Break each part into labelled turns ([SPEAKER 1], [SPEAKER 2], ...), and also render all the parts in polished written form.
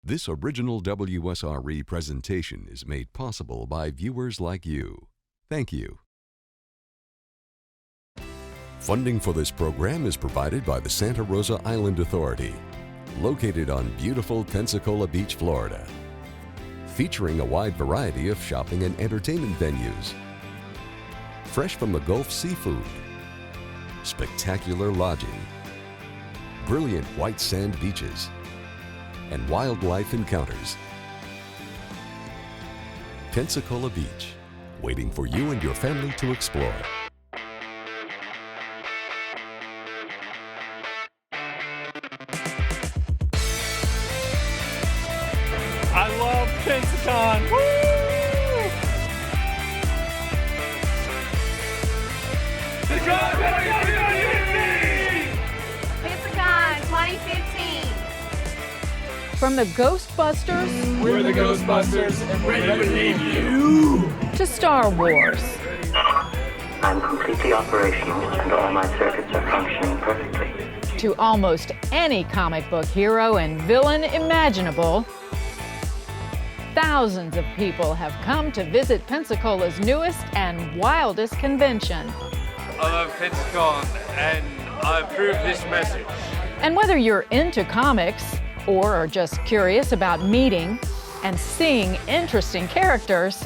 [SPEAKER 1] This original WSRE presentation is made possible by viewers like you. Thank you. Funding for this program is provided by the Santa Rosa Island Authority, located on beautiful Pensacola Beach, Florida, featuring a wide variety of shopping and entertainment venues, fresh from the Gulf seafood, spectacular lodging, brilliant white sand beaches, and wildlife encounters. Pensacola Beach, waiting for you and your family to explore.
[SPEAKER 2] I love Pensacon. Woo!
[SPEAKER 3] Pensacon 2015.
[SPEAKER 4] From the Ghostbusters,
[SPEAKER 2] We're the Ghostbusters and we're ready to leave you.
[SPEAKER 4] to Star Wars,
[SPEAKER 5] I'm completely operational and all my circuits are functioning perfectly.
[SPEAKER 4] to almost any comic book hero and villain imaginable, thousands of people have come to visit Pensacola's newest and wildest convention.
[SPEAKER 2] I love Pensacon and I approve this message.
[SPEAKER 4] And whether you're into comics or are just curious about meeting and seeing interesting characters,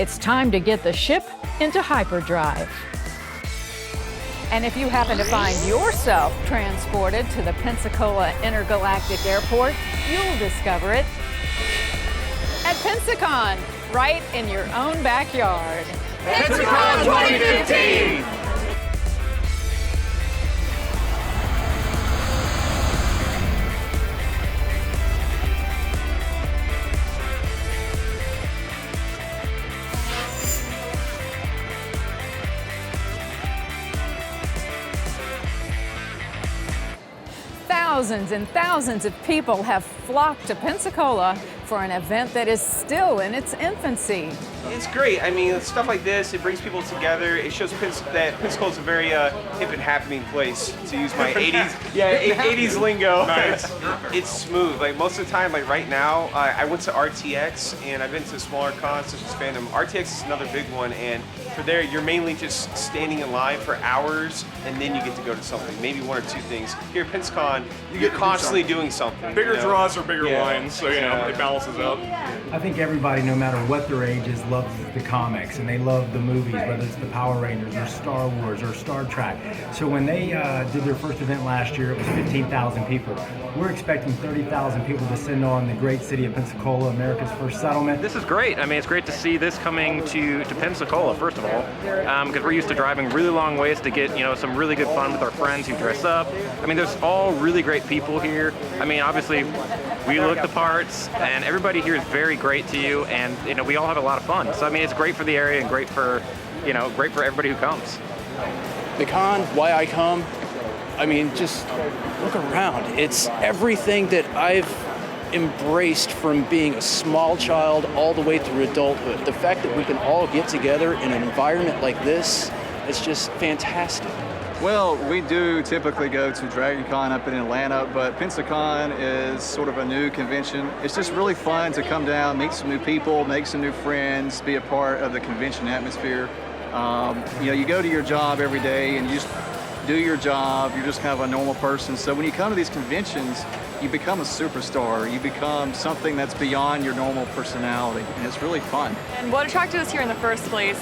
[SPEAKER 4] it's time to get the ship into hyperdrive. And if you happen to find yourself transported to the Pensacola Intergalactic Airport, you'll discover it at Pensacon, right in your own backyard.
[SPEAKER 2] Pensacon 2015!
[SPEAKER 4] Thousands and thousands of people have flocked to Pensacola for an event that is still in its infancy.
[SPEAKER 6] It's great. I mean, stuff like this, it brings people together. It shows that Pensacola is a very hip and happening place, to use my 80s lingo.
[SPEAKER 2] Nice.
[SPEAKER 6] It's smooth. Like most of the time, like right now, I went to RTX and I've been to smaller cons such as Fandom. RTX is another big one, and for there, you're mainly just standing in line for hours, and then you get to go to something, maybe one or two things. Here at Pensacon, you're constantly doing something.
[SPEAKER 2] Bigger
[SPEAKER 6] you know?
[SPEAKER 2] draws or bigger
[SPEAKER 6] Yeah.
[SPEAKER 2] lines, so you know, it balances out.
[SPEAKER 7] I think everybody, no matter what their age is, loves the comics and they love the movies, whether it's the Power Rangers or Star Wars or Star Trek. So when they did their first event last year, it was 15,000 people. We're expecting 30,000 people to descend on the great city of Pensacola, America's first settlement.
[SPEAKER 8] This is great. I mean, it's great to see this coming to Pensacola, first of all, because we're used to driving really long ways to get, some really good fun with our friends who dress up. I mean, there's all really great people here. I mean, obviously, we look the parts, and everybody here is very great to you, and, we all have a lot of fun. So, I mean, it's great for the area and great for everybody who comes.
[SPEAKER 9] The con, why I come, I mean, just look around. It's everything that I've embraced from being a small child all the way through adulthood. The fact that we can all get together in an environment like this is just fantastic.
[SPEAKER 10] Well, we do typically go to DragonCon up in Atlanta, but Pensacon is sort of a new convention. It's just really fun to come down, meet some new people, make some new friends, be a part of the convention atmosphere. You go to your job every day and you just do your job. You're just kind of a normal person. So when you come to these conventions, you become a superstar. You become something that's beyond your normal personality, and it's really fun.
[SPEAKER 11] And what attracted us here in the first place,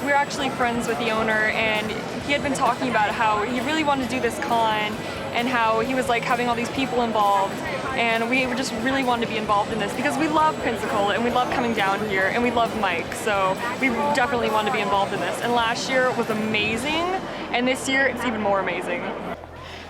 [SPEAKER 11] we were actually friends with the owner, and he had been talking about how he really wanted to do this con and how he was like having all these people involved, and we just really wanted to be involved in this because we love Pensacola and we love coming down here and we love Mike, so we definitely wanted to be involved in this. And last year was amazing, and this year it's even more amazing.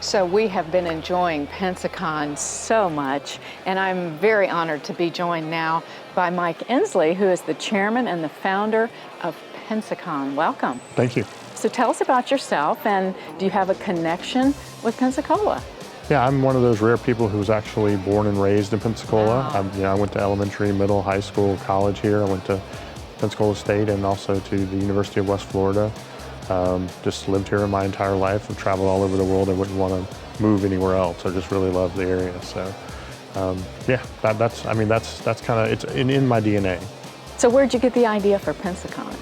[SPEAKER 4] So we have been enjoying Pensacon so much, and I'm very honored to be joined now by Mike Inslee, who is the chairman and the founder of Pensacon. Welcome.
[SPEAKER 12] Thank you.
[SPEAKER 4] So tell us about yourself, and do you have a connection with Pensacola?
[SPEAKER 12] Yeah, I'm one of those rare people who was actually born and raised in Pensacola.
[SPEAKER 4] Wow.
[SPEAKER 12] I went to elementary, middle, high school, college here. I went to Pensacola State and also to the University of West Florida. Just lived here my entire life. I've traveled all over the world. I wouldn't want to move anywhere else. I just really love the area. So Yeah, that's kind of, it's in my DNA.
[SPEAKER 4] So where'd you get the idea for Pensacon?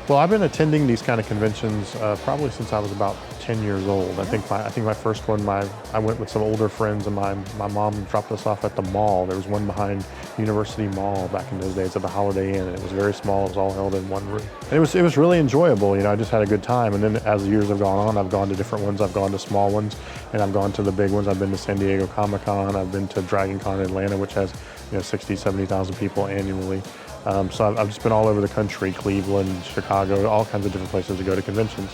[SPEAKER 12] Well, I've been attending these kind of conventions probably since I was about 10 years old. I think my first one, I went with some older friends, and my mom dropped us off at the mall. There was one behind University Mall back in those days at the Holiday Inn, and it was very small. It was all held in one room. And it was really enjoyable. I just had a good time. And then as the years have gone on, I've gone to different ones. I've gone to small ones, and I've gone to the big ones. I've been to San Diego Comic-Con. I've been to Dragon Con in Atlanta, which has 60, 70,000 people annually. So I've just been all over the country, Cleveland, Chicago, all kinds of different places to go to conventions.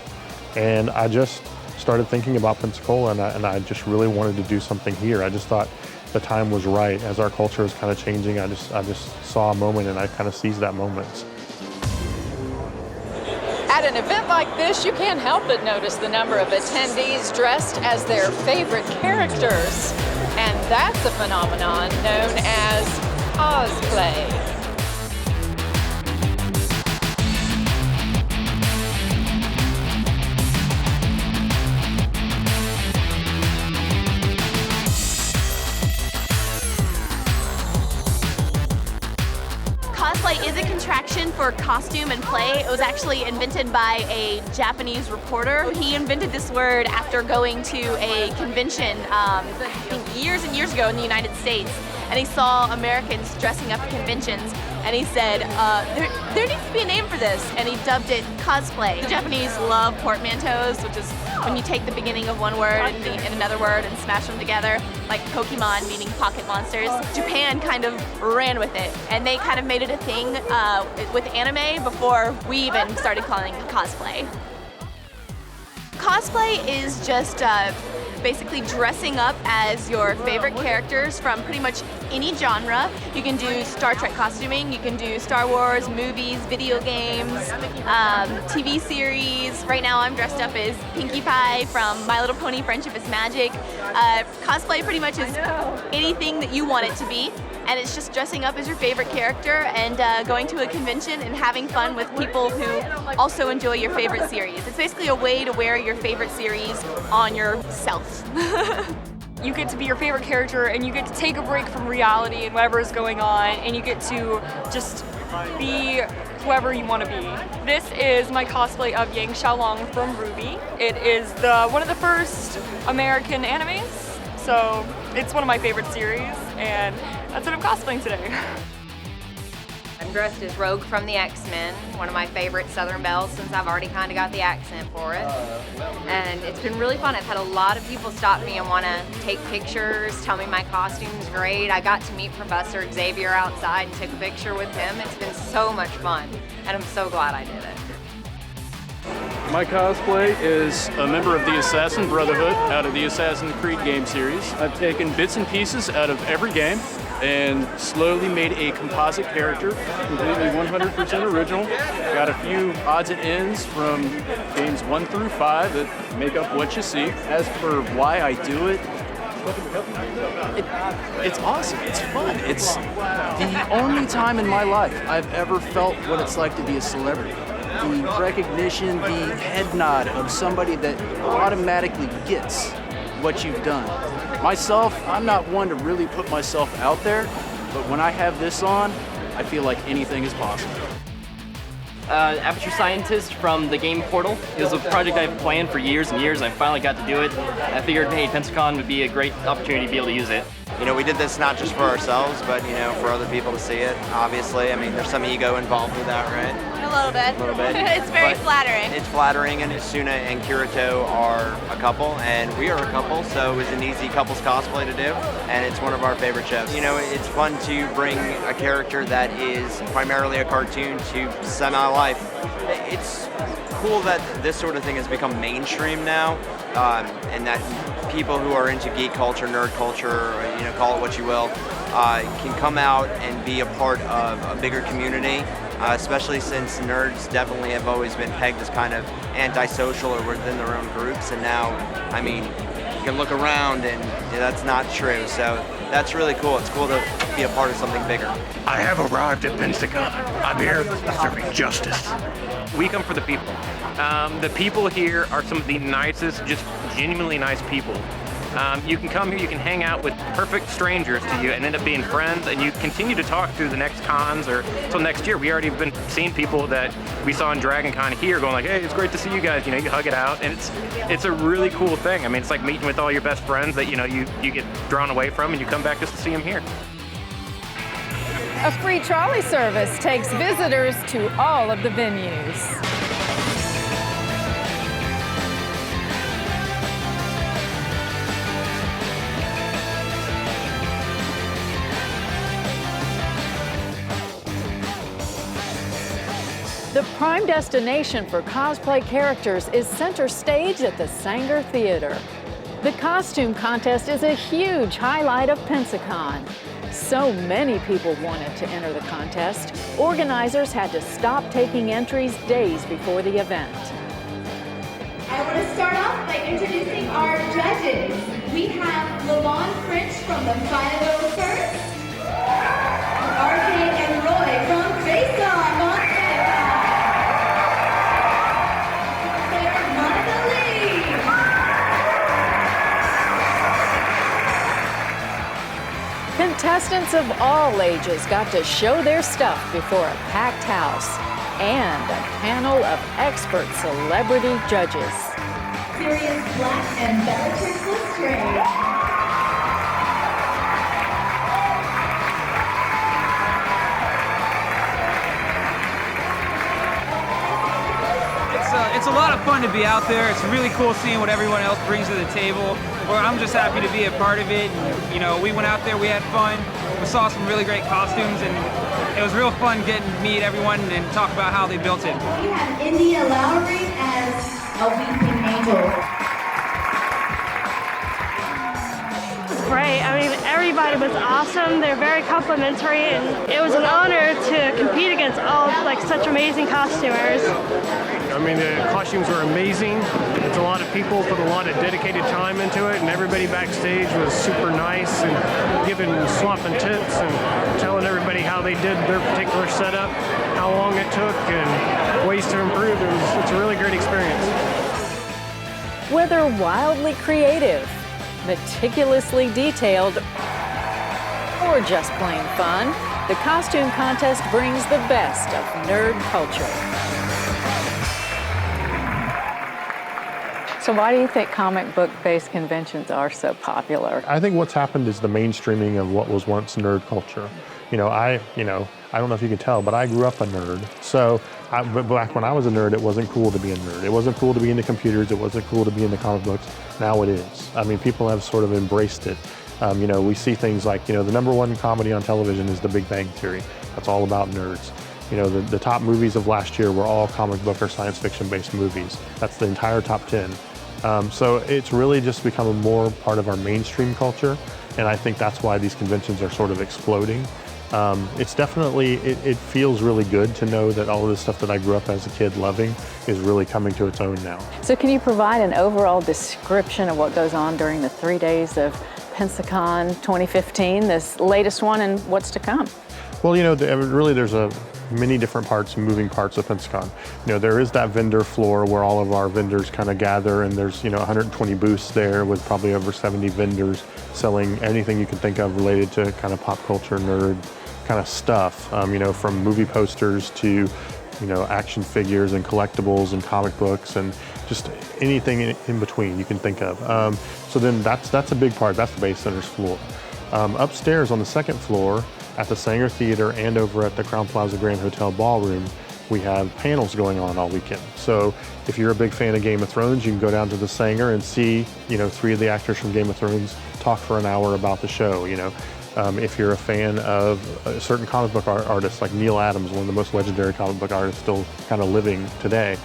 [SPEAKER 12] And I just started thinking about Pensacola, and I just really wanted to do something here. I just thought the time was right. As our culture is kind of changing, I just saw a moment, and I kind of seized that moment.
[SPEAKER 4] At an event like this, you can't help but notice the number of attendees dressed as their favorite characters. And that's a phenomenon known as cosplay.
[SPEAKER 3] Cosplay is a contraction for costume and play. It was actually invented by a Japanese reporter. He invented this word after going to a convention, I think years and years ago in the United States, and he saw Americans dressing up at conventions, and he said, there needs to be a name for this, and he dubbed it cosplay. The Japanese love portmanteaus, which is when you take the beginning of one word and another word and smash them together, like Pokemon meaning pocket monsters. Japan kind of ran with it, and they kind of made it a thing with anime before we even started calling it cosplay. Cosplay is just basically dressing up as your favorite characters from pretty much any genre. You can do Star Trek costuming, you can do Star Wars, movies, video games, TV series. Right now I'm dressed up as Pinkie Pie from My Little Pony Friendship is Magic. Cosplay pretty much is anything that you want it to be. And it's just dressing up as your favorite character and going to a convention and having fun with people who also enjoy your favorite series. It's basically a way to wear your favorite series on yourself.
[SPEAKER 11] You get to be your favorite character, and you get to take a break from reality and whatever is going on, and you get to just be whoever you want to be. This is my cosplay of Yang Xiaolong from RWBY. It is one of the first American animes, so it's one of my favorite series, and that's what I'm cosplaying today.
[SPEAKER 13] I'm dressed as Rogue from the X-Men, one of my favorite Southern Belles since I've already kind of got the accent for it. And it's been really fun. I've had a lot of people stop me and want to take pictures, tell me my costume's great. I got to meet Professor Xavier outside and took a picture with him. It's been so much fun, and I'm so glad I did it.
[SPEAKER 9] My cosplay is a member of the Assassin Brotherhood out of the Assassin's Creed game series. I've taken bits and pieces out of every game and slowly made a composite character, completely 100% original. Got a few odds and ends from games 1 through 5 that make up what you see. As for why I do it, it's awesome, it's fun. It's the only time in my life I've ever felt what it's like to be a celebrity. The recognition, the head nod of somebody that automatically gets what you've done. Myself, I'm not one to really put myself out there, but when I have this on, I feel like anything is possible.
[SPEAKER 14] Aperture Scientist from the game Portal. It was a project I've planned for years and years, and I finally got to do it. I figured, hey, Pensacon would be a great opportunity to be able to use it.
[SPEAKER 15] We did this not just for ourselves, but, for other people to see it, obviously. I mean, there's some ego involved with that, right?
[SPEAKER 3] A little bit.
[SPEAKER 15] A little bit.
[SPEAKER 3] It's very flattering.
[SPEAKER 15] It's flattering, and Suna and Kirito are a couple, and we are a couple, so it was an easy couples cosplay to do, and it's one of our favorite shows. It's fun to bring a character that is primarily a cartoon to semi-life. It's cool that this sort of thing has become mainstream now, and that people who are into geek culture, nerd culture, call it what you will, can come out and be a part of a bigger community, especially since nerds definitely have always been pegged as kind of antisocial or within their own groups, and now, you can look around and that's not true, so that's really cool. It's cool to be a part of something bigger.
[SPEAKER 16] I have arrived at Pensacon. I'm here serving justice.
[SPEAKER 8] We come for the people. The people here are some of the nicest, just genuinely nice people. You can come here, you can hang out with perfect strangers to you and end up being friends, and you continue to talk through the next cons or till next year. We already been seeing people that we saw in Dragon Con here going like, hey, it's great to see you guys, you know, you hug it out, and it's a really cool thing. I mean, it's like meeting with all your best friends that, you know, you get drawn away from and you come back just to see them here.
[SPEAKER 4] A free trolley service takes visitors to all of the venues. The prime destination for cosplay characters is center stage at the Sanger Theater. The costume contest is a huge highlight of Pensacon. So many people wanted to enter the contest, organizers had to stop taking entries days before the event.
[SPEAKER 17] I want to start off by introducing our judges. We have Lavon French from the 501st, RJ and Roy from Face On Montana, Claire Monica Lee.
[SPEAKER 4] Contestants of all ages got to show their stuff before a packed house and a panel of expert celebrity judges.
[SPEAKER 17] Sirius Black and Bellatrix Lestrange.
[SPEAKER 18] It's a lot of fun to be out there. It's really cool seeing what everyone else brings to the table. Well, I'm just happy to be a part of it. And, you know, we went out there, we had fun. We saw some really great costumes, and it was real fun getting to meet everyone and talk about how they built it.
[SPEAKER 17] We have India Lowry as a weeping angel.
[SPEAKER 19] Great. I mean, everybody was awesome. They're very complimentary, and it was an honor to compete against all like such amazing costumers.
[SPEAKER 20] I mean, the costumes were amazing. It's a lot of people put a lot of dedicated time into it, and everybody backstage was super nice and giving swapping tips and telling everybody how they did their particular setup, how long it took, and ways to improve. It's a really great experience.
[SPEAKER 4] Whether wildly creative, meticulously detailed, or just plain fun, the costume contest brings the best of nerd culture. So why do you think comic book-based conventions are so popular?
[SPEAKER 12] I think what's happened is the mainstreaming of what was once nerd culture. I don't know if you can tell, but I grew up a nerd. So back when I was a nerd, it wasn't cool to be a nerd. It wasn't cool to be into computers. It wasn't cool to be into comic books. Now it is. I mean, people have sort of embraced it. We see things like, the #1 comedy on television is The Big Bang Theory. That's all about nerds. The top movies of last year were all comic book or science fiction based movies. That's the entire top 10. So it's really just become a more part of our mainstream culture. And I think that's why these conventions are sort of exploding. It's definitely, it feels really good to know that all of this stuff that I grew up as a kid loving is really coming to its own now.
[SPEAKER 4] So can you provide an overall description of what goes on during the 3 days of Pensacon 2015, this latest one, and what's to come?
[SPEAKER 12] Well, really there's many different parts and moving parts of Pensacon. There is that vendor floor where all of our vendors kind of gather, and there's 120 booths there with probably over 70 vendors selling anything you can think of related to kind of pop culture nerd kind of stuff. From movie posters to action figures and collectibles and comic books and just anything in between you can think of. So then that's a big part. That's the base center's floor. Upstairs on the second floor at the Sanger Theater and over at the Crowne Plaza Grand Hotel Ballroom, we have panels going on all weekend. So if you're a big fan of Game of Thrones, you can go down to the Sanger and see 3 of the actors from Game of Thrones talk for an hour about the show. If you're a fan of certain comic book artists like Neil Adams, one of the most legendary comic book artists still kind of living today,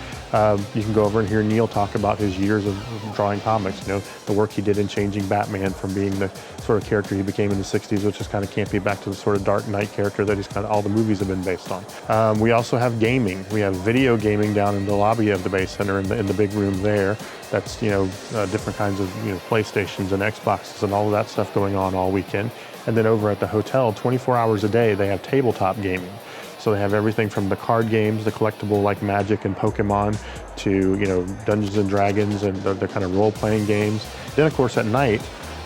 [SPEAKER 12] you can go over and hear Neil talk about his years of drawing comics, the work he did in changing Batman from being the sort of character he became in the 60s, which is kind of campy, back to the sort of Dark Knight character that he's kind of all the movies have been based on. We also have gaming. We have video gaming down in the lobby of the Base Center in the big room there. That's, different kinds of, PlayStations and Xboxes and all of that stuff going on all weekend. And then over at the hotel, 24 hours a day, they have tabletop gaming. So they have everything from the card games, the collectible like Magic and Pokemon, to Dungeons and Dragons and the kind of role-playing games. Then of course at night,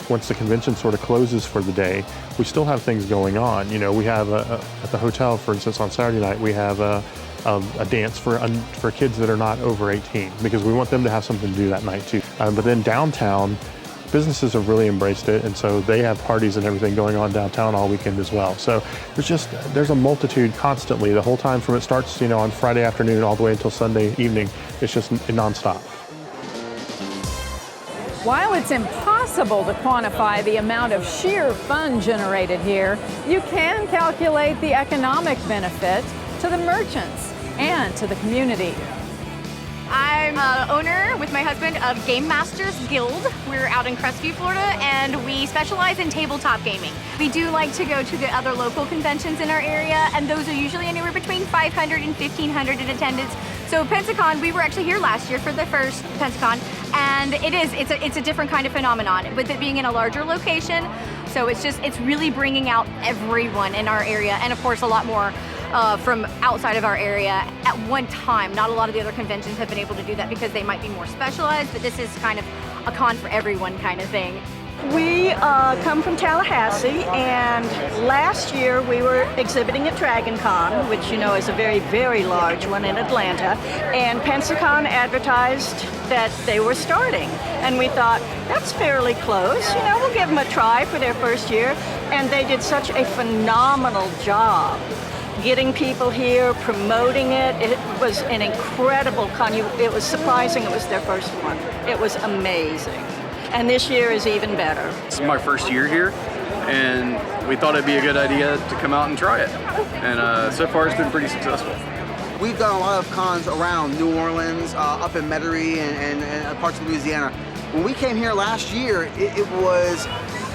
[SPEAKER 12] once the convention sort of closes for the day, we still have things going on. You know, we have at the hotel, for instance, on Saturday night, we have a dance for kids that are not over 18, because we want them to have something to do that night too. But then downtown, businesses have really embraced it, and so they have parties and everything going on downtown all weekend as well. So there's a multitude constantly the whole time, from it starts, you know, on Friday afternoon all the way until Sunday evening. It's just nonstop.
[SPEAKER 4] While it's impossible to quantify the amount of sheer fun generated here, you can calculate the economic benefit to the merchants and to the community.
[SPEAKER 21] I'm owner with my husband of Game Masters Guild. We're out in Crestview, Florida, and we specialize in tabletop gaming. We do like to go to the other local conventions in our area, and those are usually anywhere between 500 and 1,500 in attendance. So Pensacon, we were actually here last year for the first Pensacon, and it's a different kind of phenomenon, with it being in a larger location. So it's really bringing out everyone in our area, and of course a lot more from outside of our area at one time. Not a lot of the other conventions have been able to do that because they might be more specialized, but this is kind of a con for everyone kind of thing.
[SPEAKER 22] We come from Tallahassee, and last year we were exhibiting at Dragon Con, which you know is a very, very large one in Atlanta, and Pensacon advertised that they were starting, and we thought, that's fairly close, you know, we'll give them a try for their first year, and they did such a phenomenal job getting people here, promoting it. It was an incredible con. It was surprising it was their first one. It was amazing. And this year is even better.
[SPEAKER 23] This is my first year here, and we thought it'd be a good idea to come out and try it. And so far it's been pretty successful.
[SPEAKER 24] We've done a lot of cons around New Orleans, up in Metairie and parts of Louisiana. When we came here last year, it was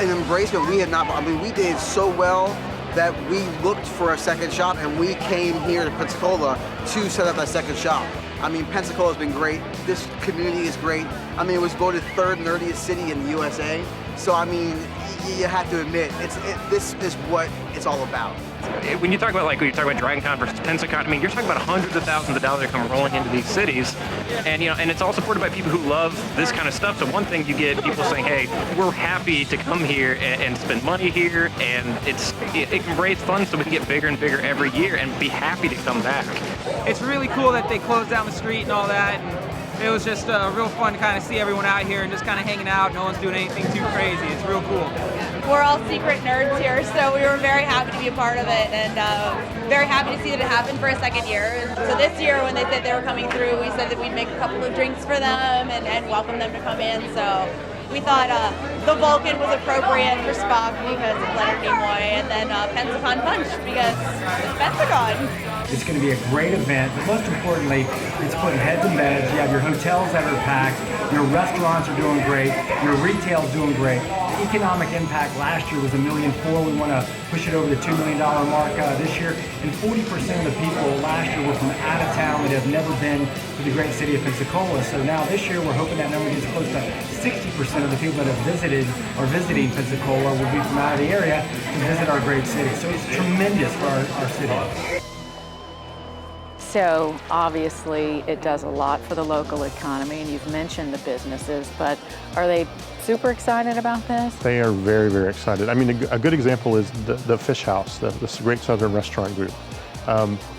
[SPEAKER 24] an embracement we had not, I mean, we did so well that we looked for a second shop, and we came here to Pensacola to set up that second shop. I mean, Pensacola has been great. This community is great. I mean, it was voted third nerdiest city in the USA. So, I mean, you have to admit, this is what it's all about.
[SPEAKER 8] When you talk about, when you talk about Dragon Con versus Pensacon, I mean, you're talking about hundreds of thousands of dollars that come rolling into these cities, and and it's all supported by people who love this kind of stuff. So one thing, you get people saying, "Hey, we're happy to come here and spend money here, and it can raise funds so we can get bigger and bigger every year and be happy to come back."
[SPEAKER 18] It's really cool that they closed down the street and all that. And it was just real fun to kind of see everyone out here and just kind of hanging out. No one's doing anything too crazy. It's real cool.
[SPEAKER 25] We're all secret nerds here, so we were very happy to be a part of it, and very happy to see that it happened for a second year. And so this year, when they said they were coming through, we said that we'd make a couple of drinks for them and welcome them to come in. So we thought the Vulcan was appropriate for Spock because of Leonard Nimoy, and then Pensacon Punch because it's Pensacon.
[SPEAKER 7] It's going to be a great event, but most importantly, it's putting heads in beds. You have your hotels that are packed, your restaurants are doing great, your retail's doing great. The economic impact last year was $1.4 million. We want to push it over the $2 million mark this year. And 40% of the people last year were from out of town that have never been to the great city of Pensacola. So now this year, we're hoping that number gets close to 60% of the people that have visited or visiting Pensacola will be from out of the area to visit our great city. So it's tremendous for our city.
[SPEAKER 4] So obviously it does a lot for the local economy, and you've mentioned the businesses, but are they super excited about this?
[SPEAKER 12] They are very, very excited. I mean, a good example is the Fish House, this Great Southern Restaurant Group.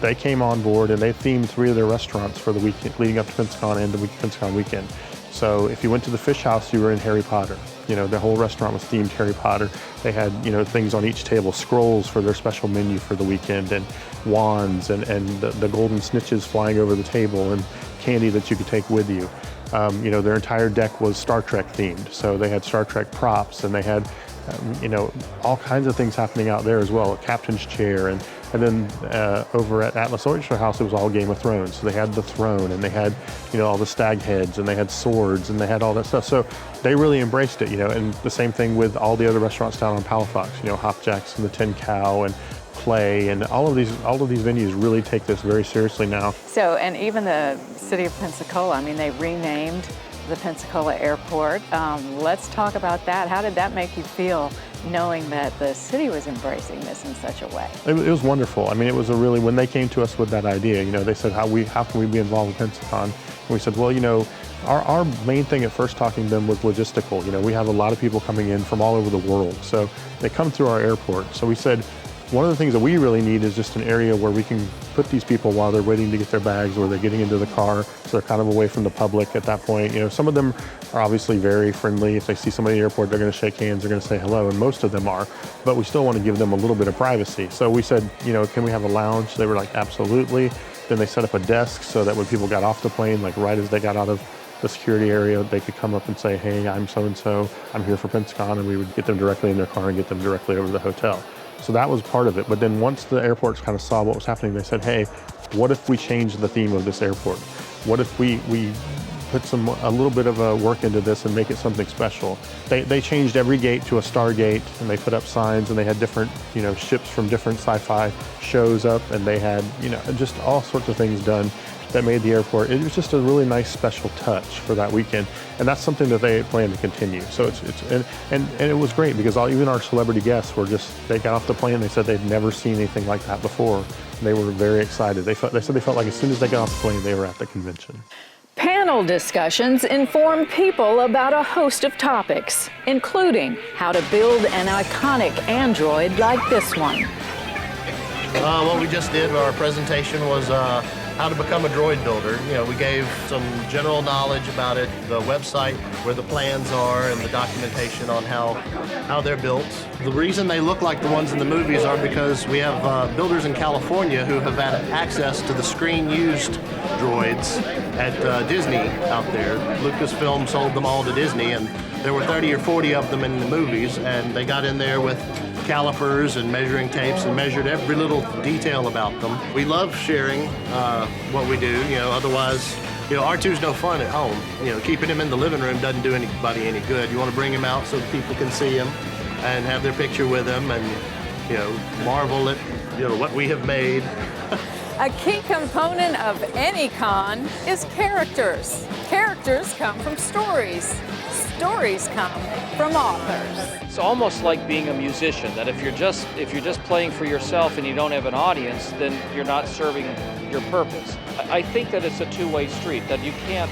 [SPEAKER 12] They came on board and they themed 3 of their restaurants for the weekend leading up to Pensacon and the Pensacon weekend. So if you went to the Fish House, you were in Harry Potter. You know, the whole restaurant was themed Harry Potter. They had, things on each table, scrolls for their special menu for the weekend, and wands and the golden snitches flying over the table, and candy that you could take with you. Their entire deck was Star Trek themed. So they had Star Trek props, and they had, all kinds of things happening out there as well, a captain's chair, and then over at Atlas Oyster House, it was all Game of Thrones. So they had the throne, and they had, all the stag heads, and they had swords, and they had all that stuff. So they really embraced it, and the same thing with all the other restaurants down on Palafox, Hopjacks and the Tin Cow and Play, and all of these venues really take this very seriously now.
[SPEAKER 4] So, and even the city of Pensacola, I mean, they renamed the Pensacola Airport. Let's talk about that. How did that make you feel knowing that the city was embracing this in such a way?
[SPEAKER 12] It was wonderful. I mean, it was a really, when they came to us with that idea, they said, how can we be involved with Pensacon? And we said, well, our main thing at first talking to them was logistical. We have a lot of people coming in from all over the world. So they come through our airport. So we said, one of the things that we really need is just an area where we can put these people while they're waiting to get their bags or they're getting into the car, so they're kind of away from the public at that point. Some of them are obviously very friendly. If they see somebody at the airport, they're going to shake hands, they're going to say hello, and most of them are. But we still want to give them a little bit of privacy. So we said, can we have a lounge? They were like, absolutely. Then they set up a desk so that when people got off the plane, like right as they got out of the security area, they could come up and say, hey, I'm so-and-so, I'm here for Pensacon, and we would get them directly in their car and get them directly over to the hotel. So that was part of it. But then once the airports kind of saw what was happening, they said, hey, what if we change the theme of this airport? What if we put a little bit of work into this and make it something special? They changed every gate to a star gate, and they put up signs, and they had different, ships from different sci-fi shows up, and they had, just all sorts of things done that made the airport, it was just a really nice special touch for that weekend. And that's something that they plan to continue. So and it was great because even our celebrity guests were they got off the plane, they said they'd never seen anything like that before. And they were very excited. They said they felt like as soon as they got off the plane, they were at the convention.
[SPEAKER 4] Panel discussions inform people about a host of topics, including how to build an iconic android like this one.
[SPEAKER 1] What we just did, our presentation was how to become a droid builder. We gave some general knowledge about it, the website, where the plans are, and the documentation on how they're built. The reason they look like the ones in the movies are because we have builders in California who have had access to the screen-used droids at Disney out there. Lucasfilm sold them all to Disney, and there were 30 or 40 of them in the movies, and they got in there with calipers and measuring tapes and measured every little detail about them. We love sharing what we do, otherwise, R2's no fun at home. Keeping him in the living room doesn't do anybody any good. You want to bring him out so that people can see him and have their picture with him and, marvel at, what we have made.
[SPEAKER 4] A key component of any con is characters. Characters come from stories. Stories come from authors.
[SPEAKER 2] It's almost like being a musician, that if you're just playing for yourself and you don't have an audience, then you're not serving your purpose. I think that it's a two-way street, that you can't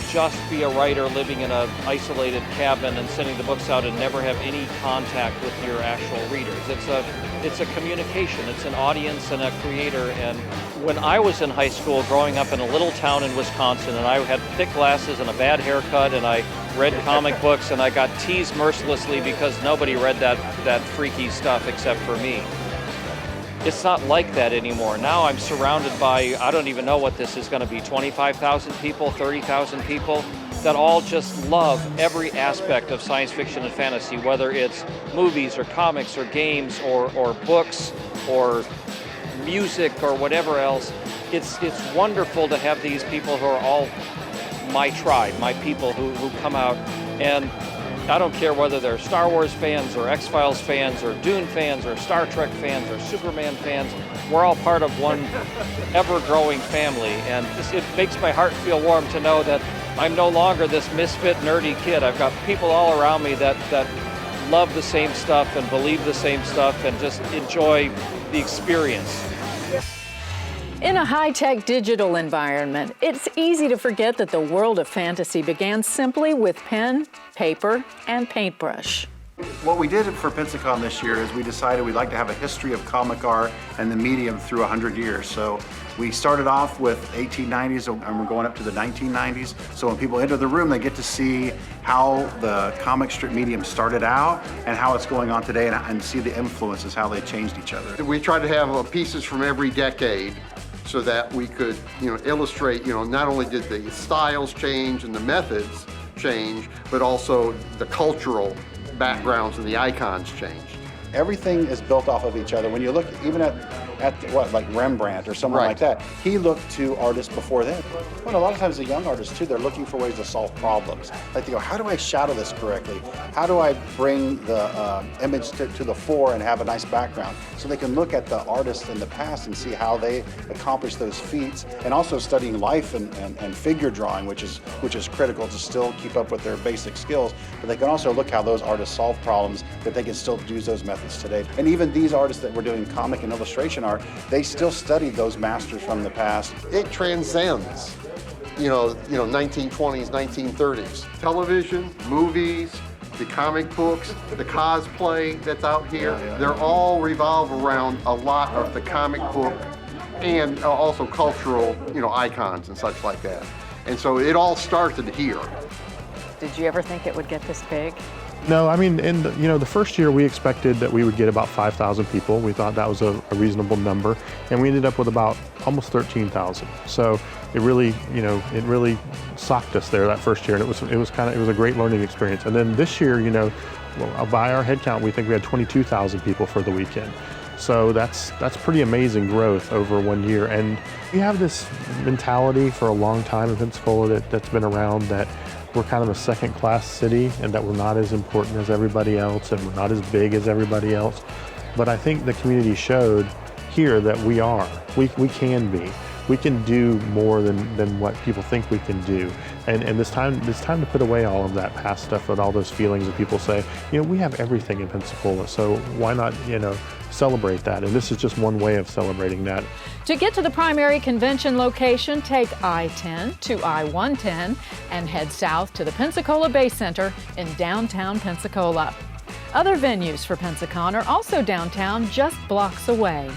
[SPEAKER 2] just be a writer living in an isolated cabin and sending the books out and never have any contact with your actual readers. It's a communication, it's an audience and a creator. And when I was in high school, growing up in a little town in Wisconsin, and I had thick glasses and a bad haircut, and I read comic books, and I got teased mercilessly because nobody read that freaky stuff except for me. It's not like that anymore. Now I'm surrounded by, I don't even know what this is going to be, 25,000 people, 30,000 people that all just love every aspect of science fiction and fantasy, whether it's movies or comics or games or books or music or whatever else. It's wonderful to have these people who are all my tribe, my people who come out, and I don't care whether they're Star Wars fans or X-Files fans or Dune fans or Star Trek fans or Superman fans. We're all part of one ever-growing family, and it makes my heart feel warm to know that I'm no longer this misfit, nerdy kid. I've got people all around me that love the same stuff and believe the same stuff and just enjoy the experience.
[SPEAKER 4] In a high-tech digital environment, it's easy to forget that the world of fantasy began simply with pen, paper, and paintbrush.
[SPEAKER 5] What we did for Pensacon this year is we decided we'd like to have a history of comic art and the medium through 100 years. So we started off with 1890s and we're going up to the 1990s. So when people enter the room, they get to see how the comic strip medium started out and how it's going on today, and see the influences, how they changed each other.
[SPEAKER 6] We tried to have pieces from every decade so that we could, illustrate, not only did the styles change and the methods change, but also the cultural backgrounds and the icons changed.
[SPEAKER 5] Everything is built off of each other. When you look even at at like Rembrandt or someone like that. He looked to artists before them. Well, a lot of times the young artists too, they're looking for ways to solve problems. Like they go, how do I shadow this correctly? How do I bring the image to the fore and have a nice background? So they can look at the artists in the past and see how they accomplished those feats, and also studying life and figure drawing, which is critical to still keep up with their basic skills. But they can also look how those artists solve problems, that they can still use those methods today. And even these artists that were doing comic and illustration art, they still studied those masters from the past.
[SPEAKER 6] It transcends, 1920s, 1930s. Television, movies, the comic books, the cosplay that's out here, they're all revolve around a lot of the comic book and also cultural, icons and such like that. And so it all started here.
[SPEAKER 4] Did you ever think it would get this big?
[SPEAKER 12] No, I mean, in the first year we expected that we would get about 5,000 people. We thought that was a reasonable number, and we ended up with about almost 13,000. So it really, it really socked us there that first year, and it was a great learning experience. And then this year, by our head count, we think we had 22,000 people for the weekend. So that's pretty amazing growth over 1 year. And we have this mentality for a long time in Pensacola that's been around, that we're kind of a second-class city and that we're not as important as everybody else and we're not as big as everybody else. But I think the community showed here that we are. We can be. We can do more than what people think we can do. And it's time to put away all of that past stuff and all those feelings that people say, we have everything in Pensacola, so why not, celebrate that? And this is just one way of celebrating that.
[SPEAKER 4] To get to the primary convention location, take I-10 to I-110 and head south to the Pensacola Bay Center in downtown Pensacola. Other venues for Pensacon are also downtown, just blocks away.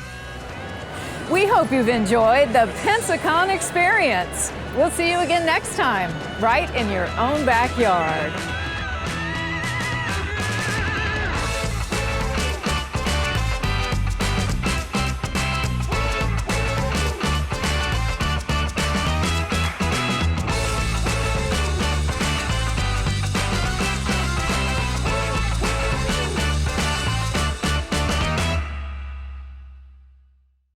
[SPEAKER 4] We hope you've enjoyed the Pensacon experience. We'll see you again next time, right in your own backyard.